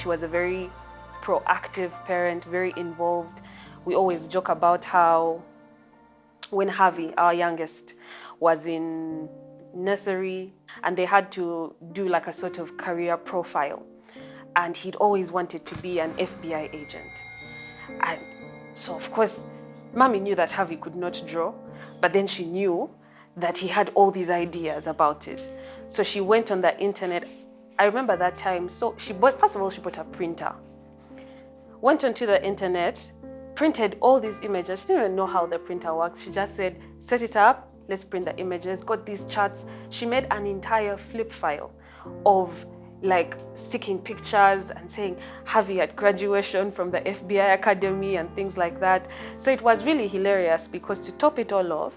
she was a very proactive parent, very involved. We always joke about how when Harvey, our youngest, was in nursery and they had to do like a sort of career profile, and he'd always wanted to be an FBI agent. And so of course, Mommy knew that Harvey could not draw, but then she knew that he had all these ideas about it. So she went on the internet. I remember that time, so first of all, she bought a printer. Went onto the internet, printed all these images. She didn't even know how the printer works. She just said, set it up, let's print the images, got these charts. She made an entire flip file of like sticking pictures and saying Harvey at graduation from the FBI Academy and things like that. So it was really hilarious because to top it all off,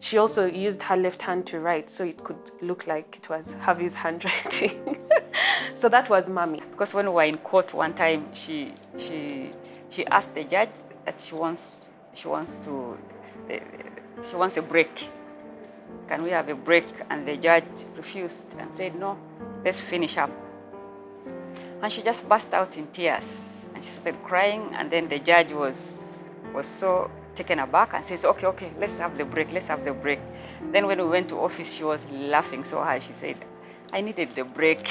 she also used her left hand to write so it could look like it was Harvey's handwriting. So that was Mommy. Because when we were in court one time, she asked the judge that she wants a break. Can we have a break? And the judge refused and said, no, let's finish up. And she just burst out in tears and she started crying. And then the judge was so taken aback and says, okay, let's have the break. Then when we went to office, she was laughing so hard. She said, I needed the break,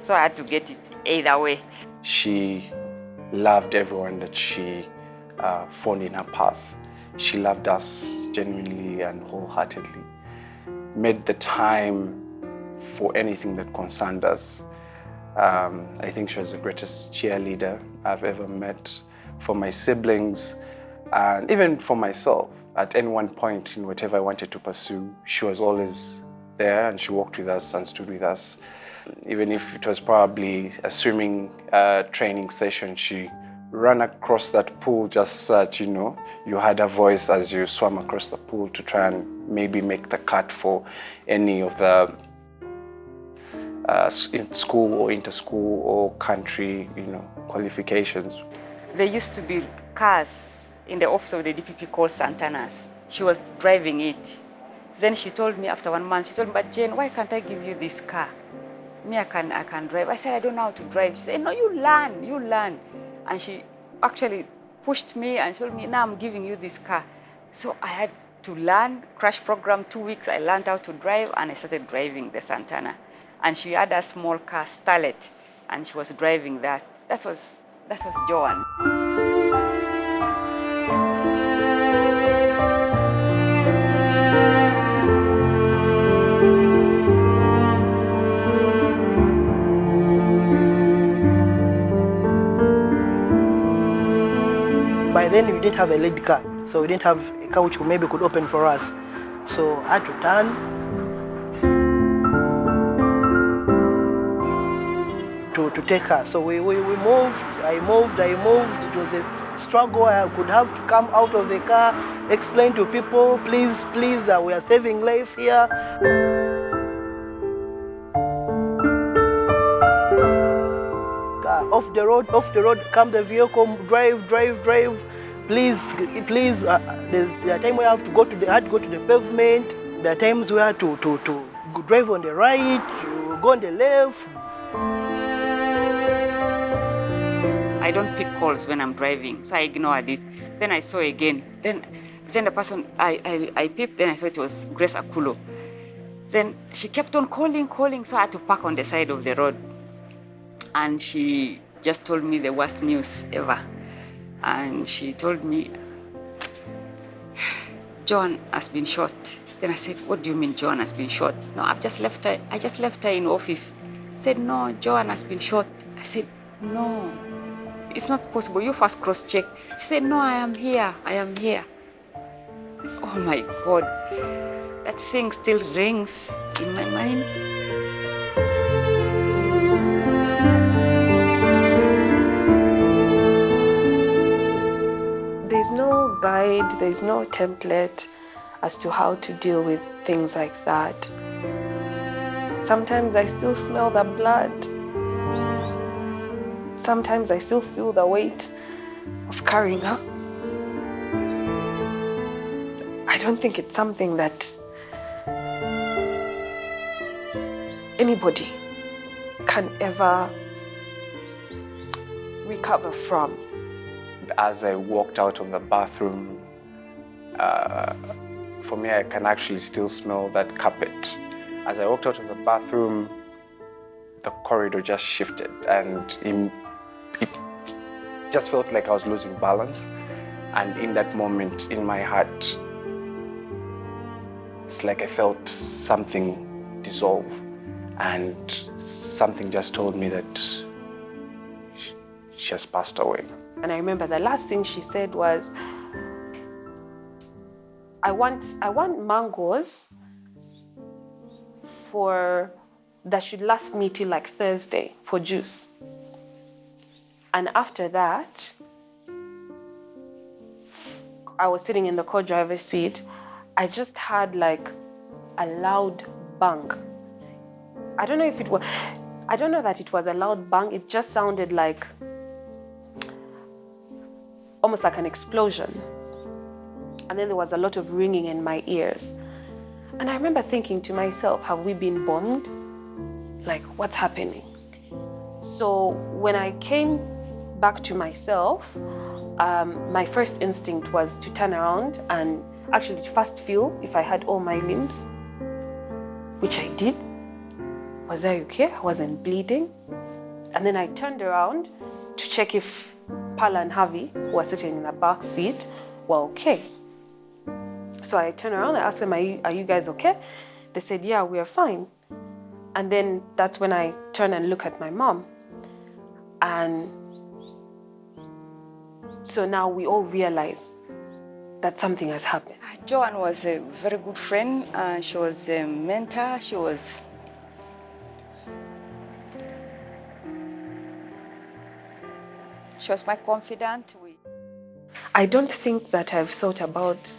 so I had to get it either way. She loved everyone that she found in her path. She loved us genuinely and wholeheartedly. Made the time for anything that concerned us. I think she was the greatest cheerleader I've ever met for my siblings and even for myself. At any one point in whatever I wanted to pursue, she was always there and she walked with us and stood with us. Even if it was probably a swimming training session, she ran across that pool just so that, you had a voice as you swam across the pool to try and maybe make the cut for any of the in school or inter-school or country, qualifications. There used to be cars in the office of the DPP called Santanas. She was driving it. Then she told me after 1 month, she told me, but Jane, why can't I give you this car? Me, I can drive. I said, I don't know how to drive. She said, no, you learn. And she actually pushed me and told me, now I'm giving you this car. So I had to learn, crash program, 2 weeks, I learned how to drive and I started driving the Santana. And she had a small car, Starlet, and she was driving that. That was Joan. By then we didn't have a lead car, so we didn't have a car which maybe could open for us. So I had to turn to take her. So we moved, I moved. It was a struggle. I could have to come out of the car, explain to people, please, we are saving life here. Off the road, come the vehicle, drive. Please. There are times we have to go to the pavement. There are times we have to drive on the right, go on the left. I don't pick calls when I'm driving, so I ignored it. Then I saw again. Then the person I picked, then I saw it was Grace Akulo. Then she kept on calling, so I had to park on the side of the road. And she just told me the worst news ever. And she told me, John has been shot. Then I said, what do you mean John has been shot? No, I just left her in office. I said, no, John has been shot. I said, no, it's not possible. You first cross-check. She said, no, I am here. Oh my God, that thing still rings in my mind. There's no guide, there's no template as to how to deal with things like that. Sometimes I still smell the blood. Sometimes I still feel the weight of carrying her. I don't think it's something that anybody can ever recover from. As I walked out of the bathroom, for me, I can actually still smell that carpet. As I walked out of the bathroom, the corridor just shifted, and it just felt like I was losing balance. And in that moment, in my heart, it's like I felt something dissolve, and something just told me that she has passed away. And I remember the last thing she said was, I want mangoes that should last me till like Thursday for juice. And after that, I was sitting in the co-driver's seat. I just had like a loud bang. I don't know that it was a loud bang. It just sounded like almost like an explosion. And then there was a lot of ringing in my ears. And I remember thinking to myself, have we been bombed? Like, what's happening? So when I came back to myself, my first instinct was to turn around and actually first feel if I had all my limbs, which I did. Was I okay? I wasn't bleeding. And then I turned around to check if Pala and Harvey, who were sitting in the back seat, were okay. So I turned around, I asked them, are you guys okay? They said, yeah, we are fine. And then that's when I turned and looked at my mom. And so now we all realize that something has happened. Joan was a very good friend. She was a mentor. She was my confidant. I don't think that I've thought about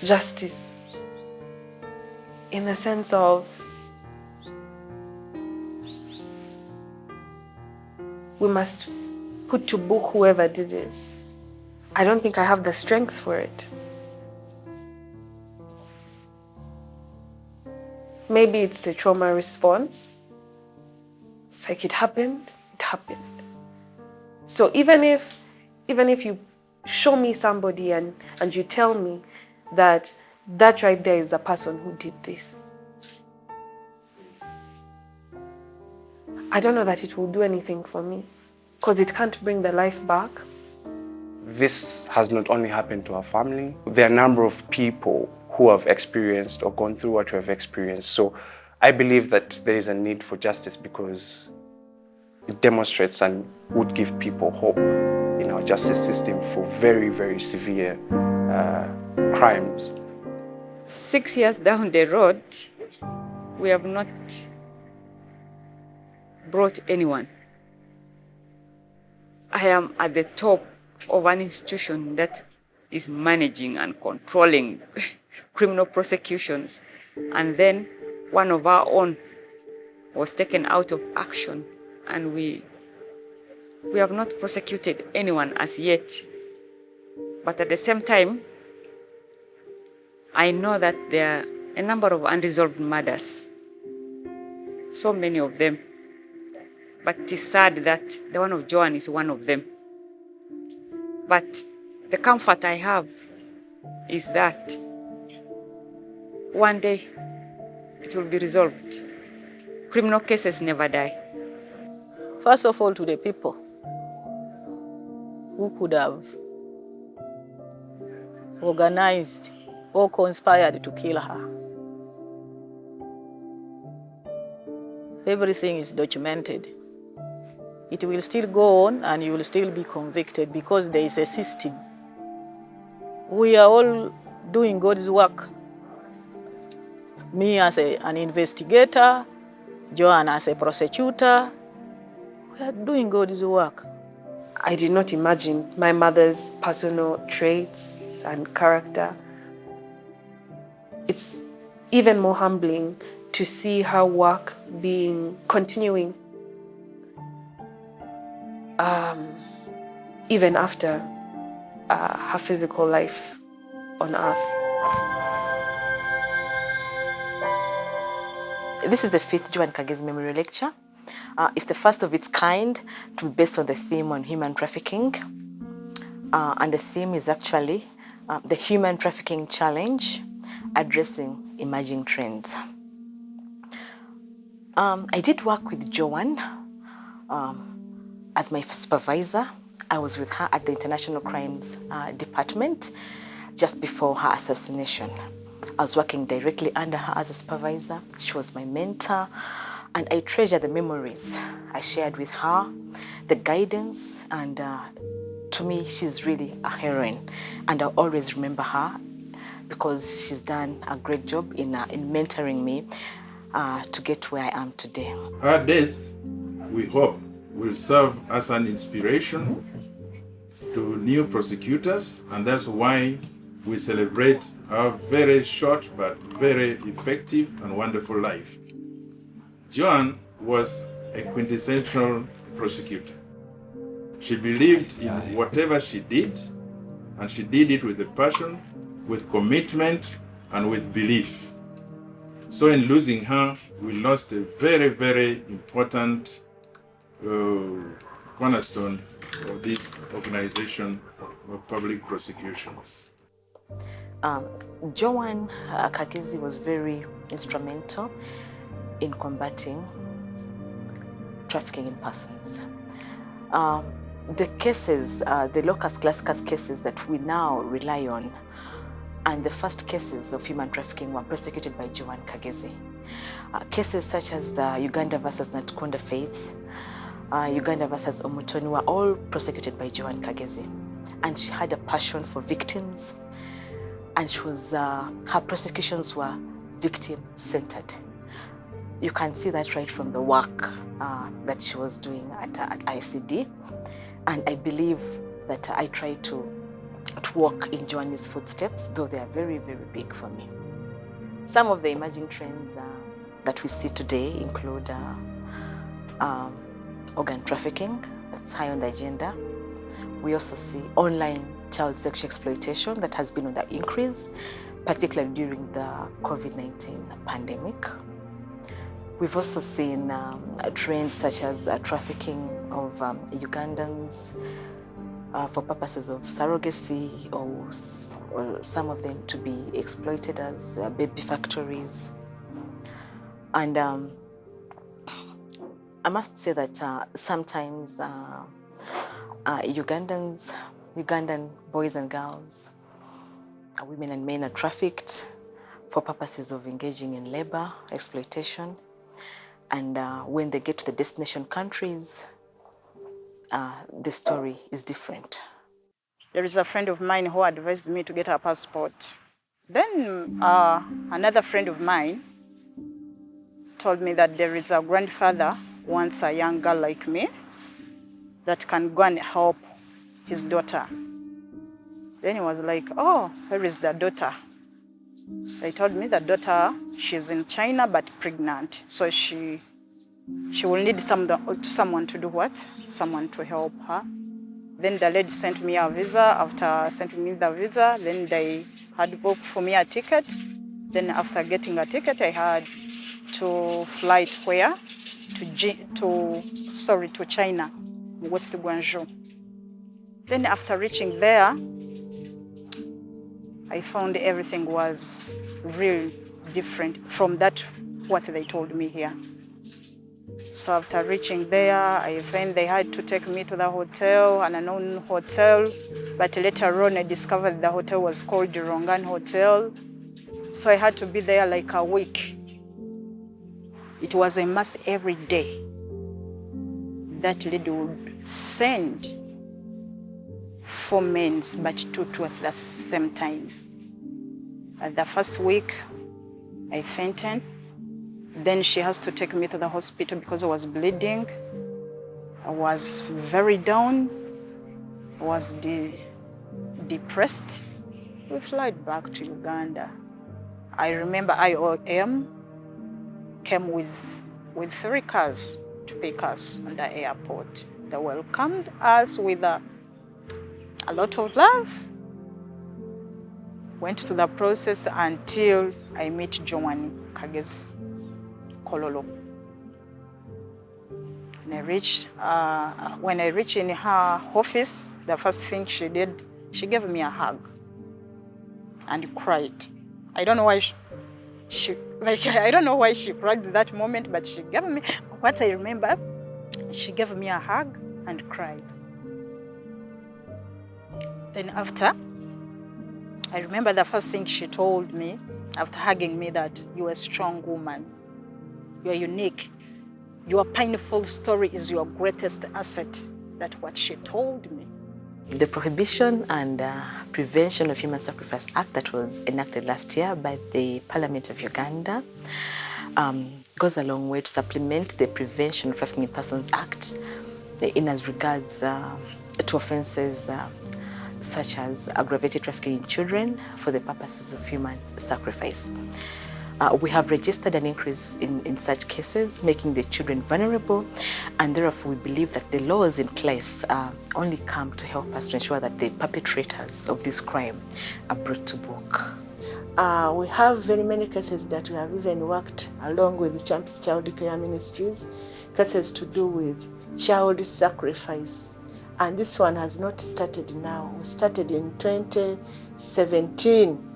justice in the sense of we must put to book whoever did it. I don't think I have the strength for it. Maybe it's a trauma response. It's like it happened. So even if you show me somebody and you tell me that right there is the person who did this, I don't know that it will do anything for me because it can't bring the life back. This has not only happened to our family. There are a number of people who have experienced or gone through what we have experienced. So I believe that there is a need for justice because it demonstrates and would give people hope in our justice system for very, very severe crimes. 6 years down the road, we have not brought anyone. I am at the top of an institution that is managing and controlling criminal prosecutions. And then one of our own was taken out of action, and we have not prosecuted anyone as yet. But at the same time, I know that there are a number of unresolved murders, so many of them. But it is sad that the one of Joan is one of them. But the comfort I have is that one day it will be resolved. Criminal cases never die. First of all, to the people who could have organized or conspired to kill her. Everything is documented. It will still go on and you will still be convicted because there is a system. We are all doing God's work. Me as an investigator, Joan as a prosecutor, we are doing God's work. I did not imagine my mother's personal traits and character. It's even more humbling to see her work continuing even after her physical life on earth. This is the 5th Joan Kagezi Memorial Lecture. It's the first of its kind to be based on the theme on human trafficking. And the theme is actually the Human Trafficking Challenge, addressing emerging trends. I did work with Joan as my supervisor. I was with her at the International Crimes Department just before her assassination. I was working directly under her as a supervisor. She was my mentor, and I treasure the memories I shared with her, the guidance, and to me, she's really a heroine, and I'll always remember her because she's done a great job in mentoring me to get where I am today. Her death, we hope, will serve as an inspiration to new prosecutors, and that's why we celebrate her very short but very effective and wonderful life. Joan was a quintessential prosecutor. She believed in whatever she did, and she did it with a passion, with commitment, and with belief. So in losing her, we lost a very, very important cornerstone of this organization of public prosecutions. Joan Kagezi was very instrumental in combating trafficking in persons. The cases, the locus classicus cases that we now rely on, and the first cases of human trafficking were prosecuted by Joan Kagezi. Cases such as the Uganda versus Natkonda Faith, Uganda versus Omutoni were all prosecuted by Joan Kagezi. And she had a passion for victims, and she was, her prosecutions were victim-centered. You can see that right from the work that she was doing at ICD. And I believe that I try to walk in Joan's footsteps, though they are very, very big for me. Some of the emerging trends that we see today include organ trafficking, that's high on the agenda. We also see online child sexual exploitation that has been on the increase, particularly during the COVID-19 pandemic. We've also seen trends such as trafficking of Ugandans for purposes of surrogacy, or some of them to be exploited as baby factories. And I must say that sometimes Ugandan boys and girls, women and men are trafficked for purposes of engaging in labor, exploitation. And when they get to the destination countries, the story is different. There is a friend of mine who advised me to get a passport. Then another friend of mine told me that there is a grandfather who wants a young girl like me that can go and help his daughter. Then he was like, oh, where is the daughter? They told me the daughter, she's in China but pregnant. So she will need someone to do what? Someone to help her. Then the lady sent me a visa. After sending me the visa, then they had booked for me a ticket. Then after getting a ticket, I had to fly to where? To China, West Guangzhou. Then after reaching there, I found everything was really different from what they told me here. So after reaching there, I found they had to take me to the hotel, an unknown hotel. But later on, I discovered the hotel was called Rongan Hotel. So I had to be there like a week. It was a must every day. That lady would send 4 men, but 2 at the same time. At the first week, I fainted. Then she has to take me to the hospital because I was bleeding. I was very down. I was depressed. We flew back to Uganda. I remember IOM came with 3 cars to pick us on the airport. They welcomed us with a lot of love. Went through the process until I met Joan Kagezi, Kololo. When I reached in her office, the first thing she did, she gave me a hug and cried. I don't know why I don't know why she cried at that moment, but she gave me, what I remember, she gave me a hug and cried. Then after, I remember the first thing she told me after hugging me, that you're a strong woman, you're unique, your painful story is your greatest asset. That's what she told me. The Prohibition and Prevention of Human Sacrifice Act that was enacted last year by the Parliament of Uganda goes a long way to supplement the Prevention of Trafficking in Persons Act in as regards to offences such as aggravated trafficking in children for the purposes of human sacrifice. We have registered an increase in such cases, making the children vulnerable, and therefore we believe that the laws in place only come to help us to ensure that the perpetrators of this crime are brought to book. We have very many cases that we have even worked along with the Champs Child Care Ministries, cases to do with child sacrifice. And this one has not started now. We started in 2017,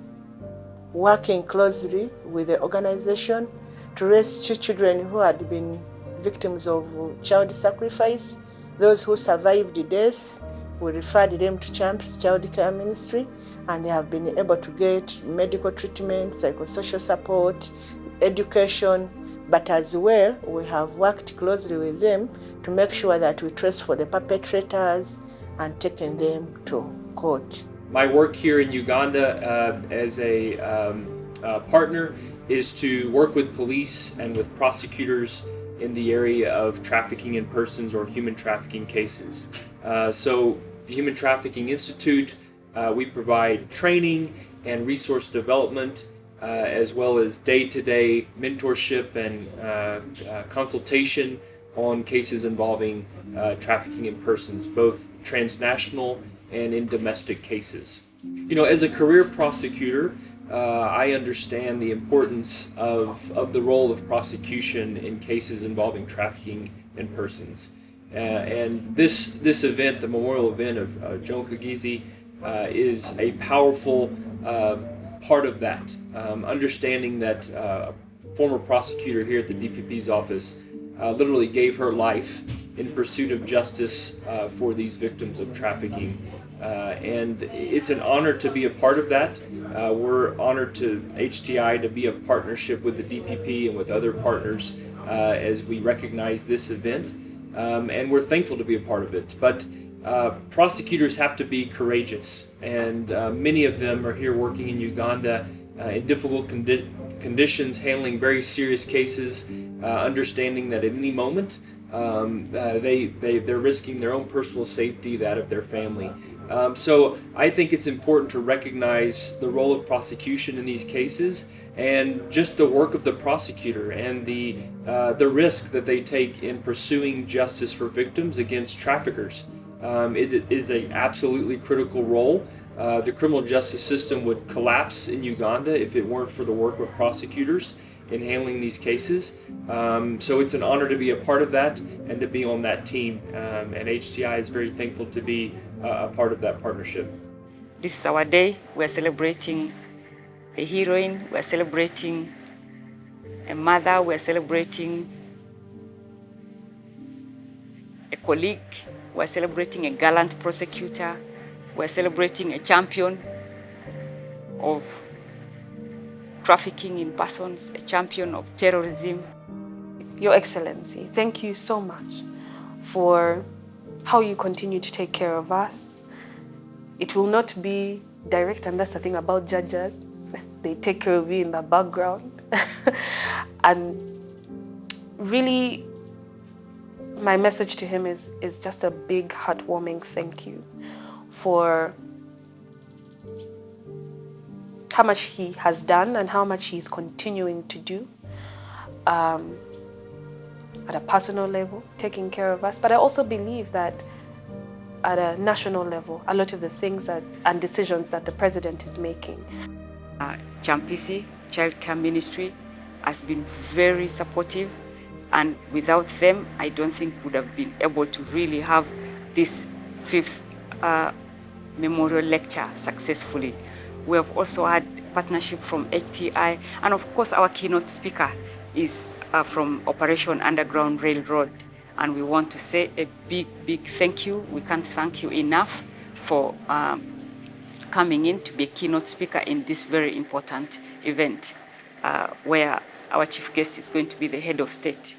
working closely with the organization to rescue children who had been victims of child sacrifice. Those who survived the death, we referred them to Champs Child Care Ministry, and they have been able to get medical treatment, psychosocial support, education, but as well, we have worked closely with them to make sure that we trace for the perpetrators and taken them to court. My work here in Uganda as a partner is to work with police and with prosecutors in the area of trafficking in persons or human trafficking cases. So the Human Trafficking Institute, we provide training and resource development as well as day-to-day mentorship and consultation on cases involving trafficking in persons, both transnational and in domestic cases. You know, as a career prosecutor, I understand the importance of the role of prosecution in cases involving trafficking in persons. And this event, the memorial event of Joan Kagezi, is a powerful part of that. Understanding that a former prosecutor here at the DPP's office literally gave her life in pursuit of justice for these victims of trafficking. And it's an honor to be a part of that. We're honored to HTI to be a partnership with the DPP and with other partners as we recognize this event. And we're thankful to be a part of it. But prosecutors have to be courageous, and many of them are here working in Uganda in difficult conditions, handling very serious cases, understanding that at any moment they're risking their own personal safety, that of their family. So I think it's important to recognize the role of prosecution in these cases and just the work of the prosecutor and the risk that they take in pursuing justice for victims against traffickers. It is an absolutely critical role. The criminal justice system would collapse in Uganda if it weren't for the work of prosecutors in handling these cases. So it's an honor to be a part of that and to be on that team. And HTI is very thankful to be a part of that partnership. This is our day. We're celebrating a heroine. We're celebrating a mother. We're celebrating a colleague. We're celebrating a gallant prosecutor. We're celebrating a champion of trafficking in persons, a champion of terrorism. Your Excellency, thank you so much for how you continue to take care of us. It will not be direct, and that's the thing about judges. They take care of you in the background. And really, my message to him is just a big, heartwarming thank you for how much he has done and how much he's continuing to do at a personal level, taking care of us. But I also believe that at a national level, a lot of the things and decisions that the president is making. Champisi Child Care Ministry has been very supportive And without them, I don't think we would have been able to really have this 5th memorial lecture successfully. We have also had partnership from HTI, and of course our keynote speaker is from Operation Underground Railroad. And we want to say a big, big thank you. We can't thank you enough for coming in to be a keynote speaker in this very important event where our chief guest is going to be the head of state.